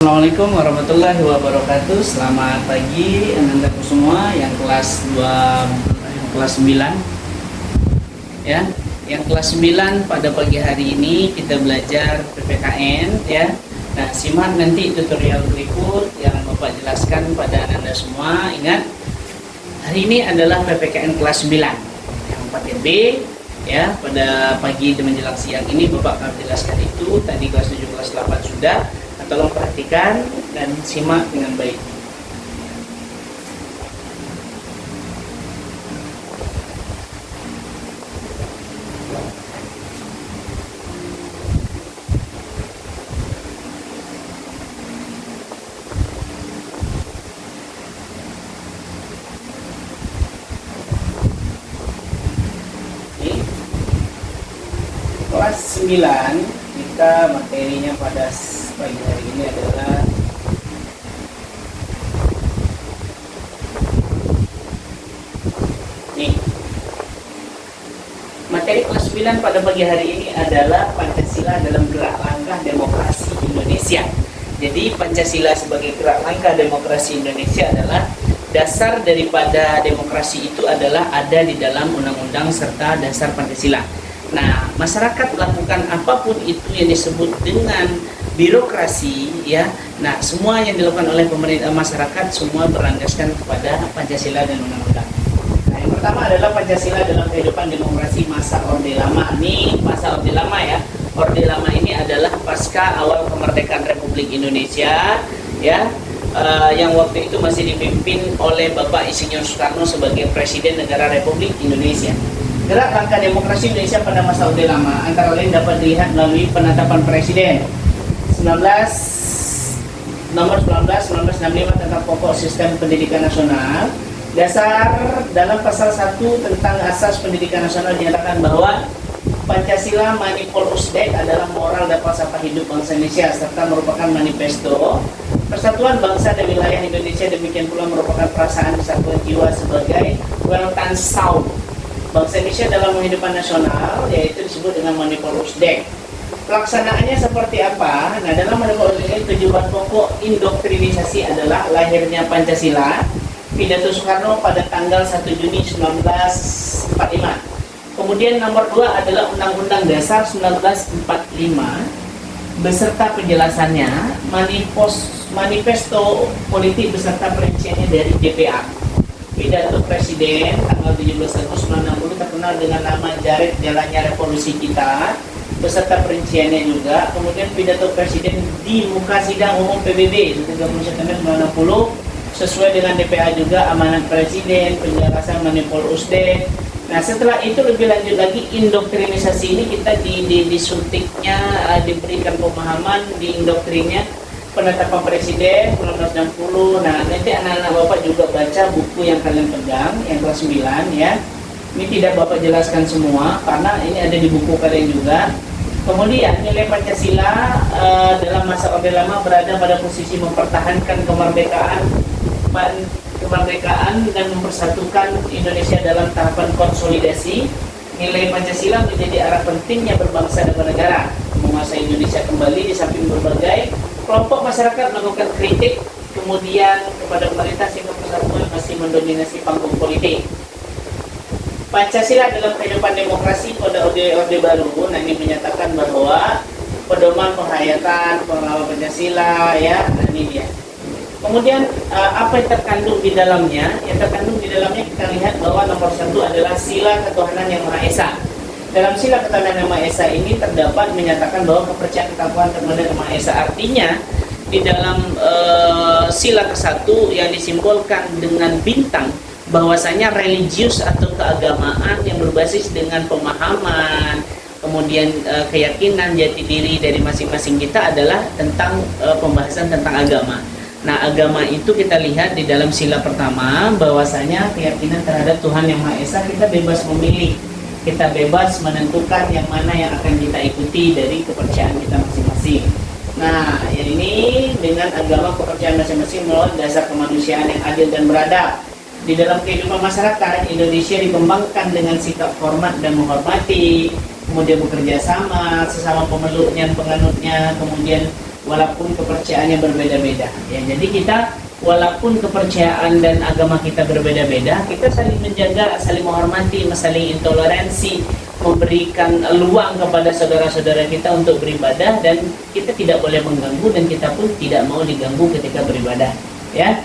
Assalamualaikum warahmatullahi wabarakatuh. Selamat pagi anak-anakku semua yang kelas 2, yang kelas 9 ya. Yang kelas 9 pada pagi hari ini kita belajar PPKN ya. Nah, simak nanti tutorial berikut yang Bapak jelaskan pada Anda semua. Ingat, hari ini adalah PPKN kelas 9 yang 4B ya. Pada pagi dan menjelang siang ini Bapak akan jelaskan itu. Tadi kelas 7, kelas 8 sudah. Tolong perhatikan dan simak dengan baik. Kelas 9 kita materinya pada pagi hari ini adalah materi kelas 9 pada pagi hari ini adalah Pancasila dalam gerak langkah demokrasi Indonesia. Jadi Pancasila sebagai gerak langkah demokrasi Indonesia adalah dasar daripada demokrasi itu adalah ada di dalam undang-undang serta dasar Pancasila. Nah, masyarakat melakukan apapun itu yang disebut dengan birokrasi ya. Nah, semua yang dilakukan oleh pemerintah masyarakat semua berlandaskan kepada Pancasila dan undang-undang. Nah, yang pertama adalah Pancasila dalam kehidupan demokrasi masa Orde Lama. Ini masa Orde Lama ya. Orde Lama ini adalah pasca awal kemerdekaan Republik Indonesia ya. Yang waktu itu masih dipimpin oleh Bapak Insinyur Soekarno sebagai Presiden Negara Republik Indonesia. Gerak langkah demokrasi Indonesia pada masa Orde Lama antara lain dapat dilihat melalui penetapan Presiden nomor 19/1965 tentang pokok sistem pendidikan nasional. Dasar dalam pasal 1 tentang asas pendidikan nasional dinyatakan bahwa Pancasila Manipul Usdek adalah moral dan falsafah hidup bangsa Indonesia serta merupakan manifesto persatuan bangsa dan wilayah Indonesia. Demikian pula merupakan perasaan kesatuan jiwa sebagai Weltanschauung bangsa Indonesia dalam kehidupan nasional, yaitu disebut dengan Manipul Usdek. Pelaksanaannya seperti apa? Nah, dalam Manipul Usdek tujuan pokok indoktrinisasi adalah lahirnya Pancasila, pidato Soekarno pada tanggal 1 Juni 1945. Kemudian nomor 2 adalah Undang-Undang Dasar 1945 beserta penjelasannya, manifesto politik beserta perinciannya dari DPA. Pidato Presiden tanggal 17 Agustus 1960 terkenal dengan nama Jaret Jalannya Revolusi Kita beserta perinciannya juga. Kemudian pidato Presiden di muka sidang umum PBB 30 September 1960 sesuai dengan DPA juga, amanat Presiden, penjelasan Manipul Usdek. Nah, setelah itu lebih lanjut lagi indoktrinisasi ini kita disuntiknya, diberikan pemahaman di indoktrinnya penetapan Presiden 1960. Nah, nanti anak-anak Bapak juga baca buku yang kalian pegang yang kelas 9 ya. Ini tidak Bapak jelaskan semua karena ini ada di buku kalian juga. Kemudian nilai Pancasila dalam masa Orde Lama berada pada posisi mempertahankan kemerdekaan dan mempersatukan Indonesia dalam tahapan konsolidasi. Nilai Pancasila menjadi arah pentingnya berbangsa dan bernegara, menguasai Indonesia kembali di samping berbagai kelompok masyarakat melakukan kritik kemudian kepada pemerintah sehingga persatuan masih mendominasi panggung politik. Pancasila dalam kehidupan demokrasi pada Orde Baru, nah ini menyatakan bahwa pedoman penghayatan pengelola Pancasila ya, nah ini dia. Kemudian apa yang terkandung di dalamnya? Yang terkandung di dalamnya kita lihat bahwa nomor 1 adalah sila ketuhanan yang Maha Esa. Dalam sila ketuhanan yang Maha Esa ini terdapat menyatakan bahwa kepercayaan Tuhan kepada yang Maha Esa. Artinya di dalam sila ke-1 yang disimbolkan dengan bintang, bahwasanya religius atau keagamaan yang berbasis dengan pemahaman, kemudian keyakinan jati diri dari masing-masing kita adalah tentang pembahasan tentang agama. Nah, agama itu kita lihat di dalam sila pertama, bahwasanya keyakinan terhadap Tuhan yang Maha Esa, kita bebas memilih. Kita bebas menentukan yang mana yang akan kita ikuti dari kepercayaan kita masing-masing. Nah, ini dengan agama kepercayaan masing-masing melalui dasar kemanusiaan yang adil dan beradab. Di dalam kehidupan masyarakat, Indonesia dikembangkan dengan sikap hormat dan menghormati, kemudian bekerja sama sesama pemeluknya, penganutnya, kemudian walaupun kepercayaannya berbeda-beda. Ya, jadi kita walaupun kepercayaan dan agama kita berbeda-beda, kita saling menjaga, saling menghormati, saling intoleransi, memberikan luang kepada saudara-saudara kita untuk beribadah, dan kita tidak boleh mengganggu dan kita pun tidak mau diganggu ketika beribadah. Ya.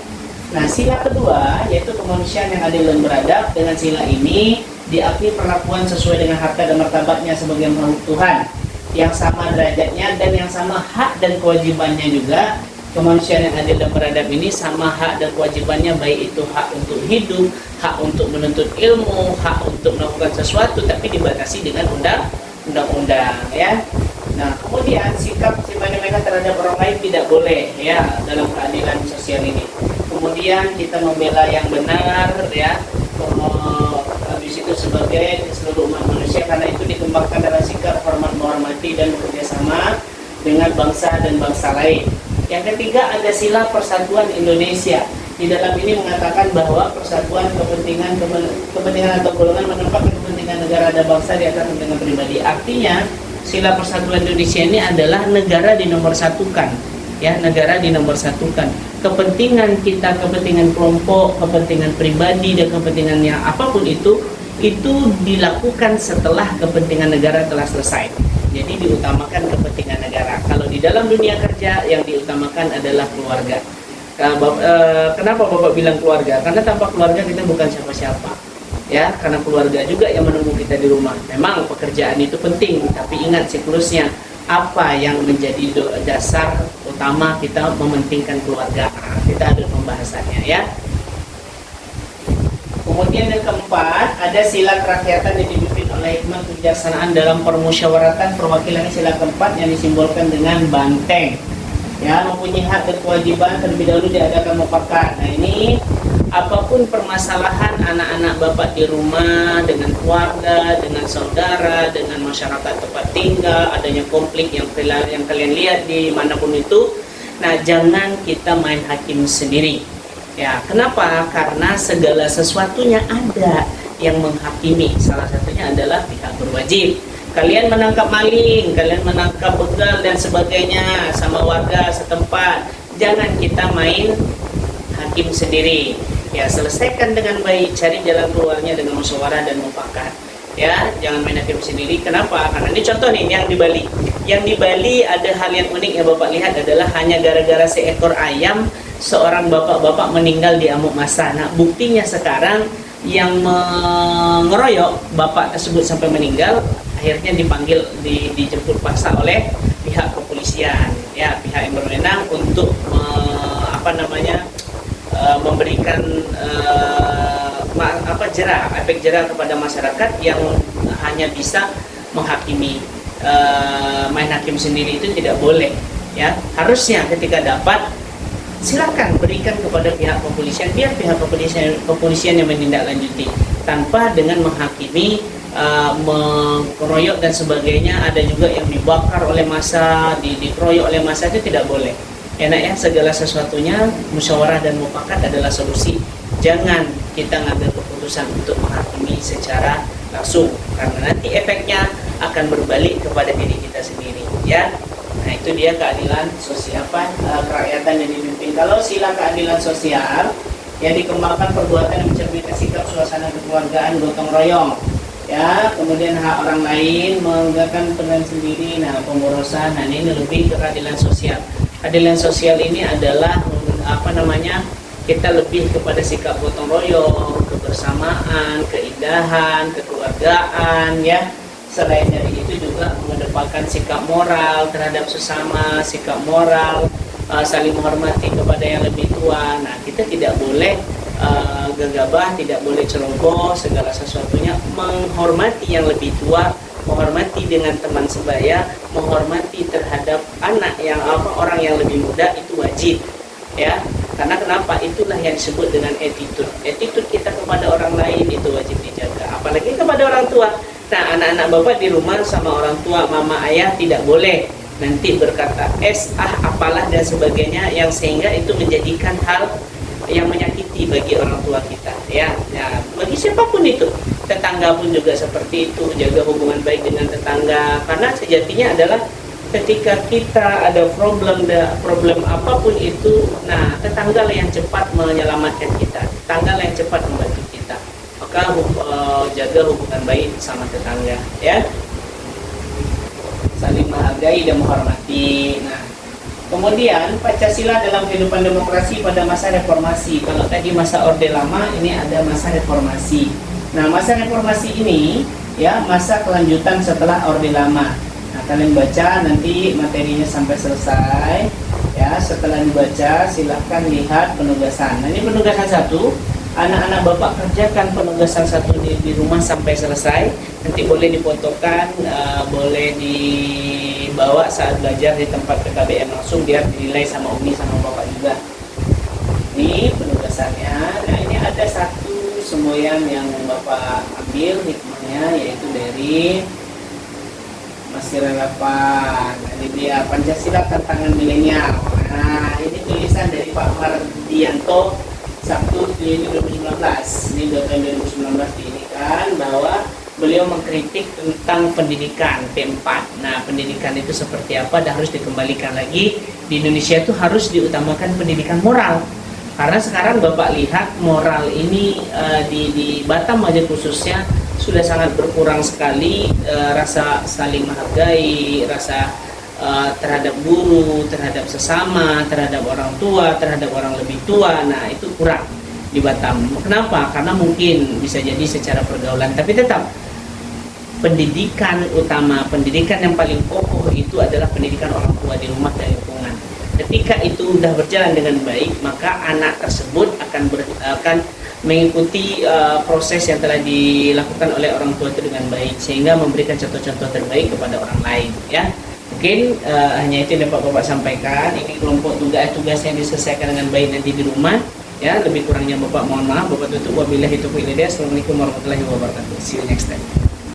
Nah, sila kedua yaitu kemanusiaan yang adil dan beradab. Dengan sila ini diakui perlakuan sesuai dengan harkat dan martabatnya sebagai makhluk Tuhan, yang sama derajatnya dan yang sama hak dan kewajibannya juga. Kemanusiaan yang adil dan beradab ini sama hak dan kewajibannya, baik itu hak untuk hidup, hak untuk menuntut ilmu, hak untuk melakukan sesuatu, tapi dibatasi dengan undang-undang, ya. Nah, kemudian sikap semena-mena terhadap orang lain tidak boleh, ya, dalam keadilan sosial ini. Kemudian kita membela yang benar, ya, habis itu sebagai seluruh umat manusia, karena itu dikembangkan dalam sikap hormat menghormati dan bekerja sama dengan bangsa dan bangsa lain. Yang ketiga ada sila persatuan Indonesia. Di dalam ini mengatakan bahwa persatuan kepentingan atau golongan menempatkan kepentingan negara dan bangsa di atas kepentingan pribadi. Artinya sila persatuan Indonesia ini adalah negara dinomorsatukan, ya, negara dinomorsatukan. Kepentingan kita, kepentingan kelompok, kepentingan pribadi dan kepentingan yang apapun itu dilakukan setelah kepentingan negara telah selesai. Jadi diutamakan kepentingan negara. Kalau di dalam dunia kerja yang diutamakan adalah keluarga. Kenapa Bapak bilang keluarga? Karena tanpa keluarga kita bukan siapa-siapa. Ya, karena keluarga juga yang menunggu kita di rumah. Memang pekerjaan itu penting, tapi ingat siklusnya. Apa yang menjadi dasar utama kita mementingkan keluarga? Kita ada pembahasannya, ya. Kemudian yang keempat, ada sila kerakyatan yang dipimpin oleh hikmat kebijaksanaan dalam permusyawaratan perwakilan. Sila keempat yang disimbolkan dengan banteng, ya, mempunyai hak dan kewajiban terlebih dahulu diadakan mufakat. Nah, ini apapun permasalahan anak-anak Bapak di rumah, dengan keluarga, dengan saudara, dengan masyarakat tempat tinggal, adanya konflik yang kalian lihat di manapun itu, nah, jangan kita main hakim sendiri. Ya, kenapa? Karena segala sesuatunya ada yang menghakimi. Salah satunya adalah pihak berwajib. Kalian menangkap maling, kalian menangkap begal dan sebagainya sama warga setempat. Jangan kita main hakim sendiri. Ya, selesaikan dengan baik, cari jalan keluarnya dengan musyawarah dan mufakat. Ya, jangan main hakim sendiri. Kenapa? Karena ini contoh nih yang di Bali. Yang di Bali ada hal yang unik yang Bapak lihat adalah hanya gara-gara seekor ayam seorang bapak-bapak meninggal di amuk masa. Nah, buktinya sekarang yang mengeroyok bapak tersebut sampai meninggal akhirnya dipanggil, dijemput paksa oleh pihak kepolisian, ya, pihak yang berwenang untuk memberikan efek jerah kepada masyarakat yang hanya bisa menghakimi. Main hakim sendiri itu tidak boleh, ya. Harusnya ketika dapat, silakan berikan kepada pihak kepolisian, biar pihak kepolisian yang menindaklanjuti, tanpa dengan menghakimi, mengeroyok dan sebagainya. Ada juga yang dibakar oleh massa, dikeroyok oleh massa, itu tidak boleh. Enak, ya, segala sesuatunya musyawarah dan mufakat adalah solusi. Jangan kita ngambil keputusan untuk menghakimi secara langsung, karena nanti efeknya akan berbalik kepada diri kita sendiri, ya. Nah, itu dia keadilan sosial, kerakyatan yang dipimpin. Kalau sila keadilan sosial yang dikembangkan perbuatan yang mencerminkan sikap suasana kekeluargaan gotong royong, ya, kemudian hak orang lain, menegakkan peran sendiri, nah, pemborosan. Nah, ini lebih ke keadilan sosial. Keadilan sosial ini adalah kita lebih kepada sikap gotong royong, kebersamaan, keindahan, kekeluargaan, ya. Selain dari itu juga mengedepankan sikap moral terhadap sesama, sikap moral, saling menghormati kepada yang lebih tua. Nah, kita tidak boleh gegabah, tidak boleh ceroboh, segala sesuatunya menghormati yang lebih tua, menghormati dengan teman sebaya, menghormati terhadap orang yang lebih muda, itu wajib, ya. Karena kenapa? Itulah yang disebut dengan attitude. Attitude kita kepada orang lain itu wajib dijaga, apalagi kepada orang tua. Nah, anak-anak Bapak di rumah sama orang tua, mama, ayah, tidak boleh nanti berkata apalah dan sebagainya, yang sehingga itu menjadikan hal yang menyakiti bagi orang tua kita, ya. Ya, bagi siapapun itu. Tetangga pun juga seperti itu, jaga hubungan baik dengan tetangga, karena sejatinya adalah ketika kita ada problem apapun itu, nah tetangga yang cepat menyelamatkan kita, tetangga yang cepat membantu kita. Maka jaga hubungan baik sama tetangga, ya. Saling menghargai dan menghormati. Nah, kemudian Pancasila dalam kehidupan demokrasi pada masa reformasi. Kalau tadi masa Orde Lama, ini ada masa reformasi. Nah, masa reformasi ini ya masa kelanjutan setelah Orde Lama. Nah, kalian baca nanti materinya sampai selesai. Ya, setelah dibaca silahkan lihat penugasan. Nah, ini penugasan 1. Anak-anak Bapak kerjakan penugasan 1 di rumah sampai selesai. Nanti boleh difotokan, boleh dibawa saat belajar di tempat PKBM langsung biar dinilai sama Umi sama Bapak juga. Ini penugasannya. Nah, ini ada 1 semboyan yang Bapak ambil hikmahnya, yaitu dari masih relevan. Ini dia Pancasila Tantangan Milenial. Nah, ini tulisan dari Pak Mardianto Sabtu Juni 2019. Ini tahun 2019 diinikan bahwa beliau mengkritik tentang pendidikan P4. Nah, pendidikan itu seperti apa dan harus dikembalikan lagi. Di Indonesia itu harus diutamakan pendidikan moral. Karena sekarang Bapak lihat moral ini di Batam aja khususnya sudah sangat berkurang sekali, rasa saling menghargai, rasa terhadap guru, terhadap sesama, terhadap orang tua, terhadap orang lebih tua. Nah, itu kurang di Batam. Kenapa? Karena mungkin bisa jadi secara pergaulan, tapi tetap pendidikan utama, pendidikan yang paling kokoh itu adalah pendidikan orang tua di rumah dan lingkungan. Ketika itu sudah berjalan dengan baik, maka anak tersebut akan mengikuti proses yang telah dilakukan oleh orang tua itu dengan baik, sehingga memberikan contoh-contoh terbaik kepada orang lain, ya. Mungkin hanya itu yang dapat Bapak sampaikan. Ini kelompok tugas yang diselesaikan dengan baik nanti di rumah, ya. Lebih kurangnya Bapak mohon maaf. Bapak tutup wabillahi taufiq wal hidayah. Assalamualaikum warahmatullahi wabarakatuh. See you next time.